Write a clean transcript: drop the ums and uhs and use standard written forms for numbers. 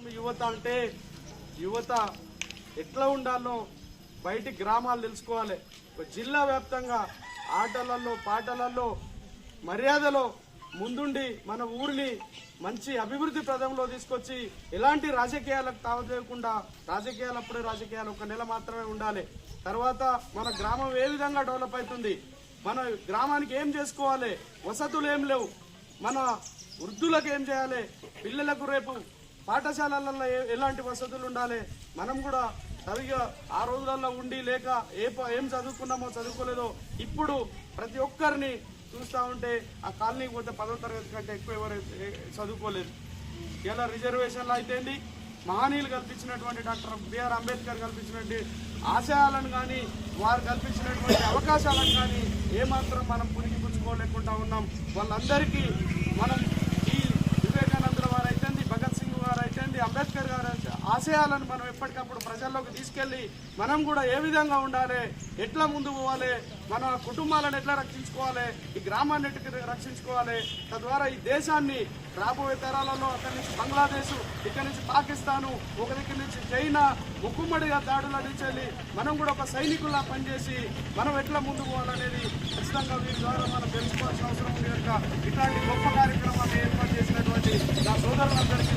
యువత అంటే యువత ఎట్లా ఉండాలో బయటి గ్రామాలు తెలుసుకోవాలి. జిల్లా వ్యాప్తంగా ఆటలలో పాటలలో మర్యాదలో ముందుండి మన ఊరిని మంచి అభివృద్ధి ప్రదంలో తీసుకొచ్చి ఎలాంటి రాజకీయాలకు తావదేయకుండా రాజకీయాలప్పుడే రాజకీయాలు ఒక నెల మాత్రమే ఉండాలి. తర్వాత మన గ్రామం ఏ విధంగా డెవలప్ అవుతుంది, మన గ్రామానికి ఏం చేసుకోవాలి, వసతులు ఏం లేవు, మన వృద్ధులకు ఏం చేయాలి, పిల్లలకు రేపు పాఠశాలలలో ఎలాంటి వసతులు ఉండాలి, మనం కూడా సరిగా ఆ రోజులలో ఉండి లేక ఏం చదువుకున్నామో చదువుకోలేదో ఇప్పుడు ప్రతి ఒక్కరిని చూస్తూ ఉంటే ఆ కాలనీకి పోతే 10వ తరగతి కంటే ఎక్కువ ఎవరు చదువుకోలేదు. ఇలా రిజర్వేషన్లు అయితేంది, మహనీయులు కల్పించినటువంటి డాక్టర్ బిఆర్ అంబేద్కర్ కల్పించినటువంటి ఆశయాలను కానీ వారు కల్పించినటువంటి అవకాశాలను కానీ ఏమాత్రం మనం పుణికిపుచ్చుకోలేకుండా ఉన్నాం. వాళ్ళందరికీ మనం ఈ వివేకానందుల వారు అయితేంది, భగత్ సింగ్ గారు అయితేంది, అంబేద్కర్ గారు ఆశయాలను మనం ఎప్పటికప్పుడు ప్రజల్లోకి తీసుకెళ్లి మనం కూడా ఏ విధంగా ఉండాలి, ఎట్లా ముందుకు పోవాలి, మన కుటుంబాలను ఎట్లా రక్షించుకోవాలి, ఈ గ్రామాన్ని ఎట్లా రక్షించుకోవాలి, తద్వారా ఈ దేశాన్ని రాబోయే తరాలలో అక్కడి నుంచి బంగ్లాదేశ్, ఇక్కడి నుంచి పాకిస్తాను, ఒక దగ్గర నుంచి చైనా ముక్కుమ్మడిగా దాడులు అందించాలి. మనం కూడా ఒక సైనికుల్లా పనిచేసి మనం ఎట్లా ముందుకు పోవాలనేది ఖచ్చితంగా వీరి ద్వారా మనం తెలుసుకోవాల్సిన అవసరం ఉంది కనుక ఇట్లాంటి గొప్ప కార్యక్రమాన్ని ఏర్పాటు చేసినటువంటి నా సోదరులందరికీ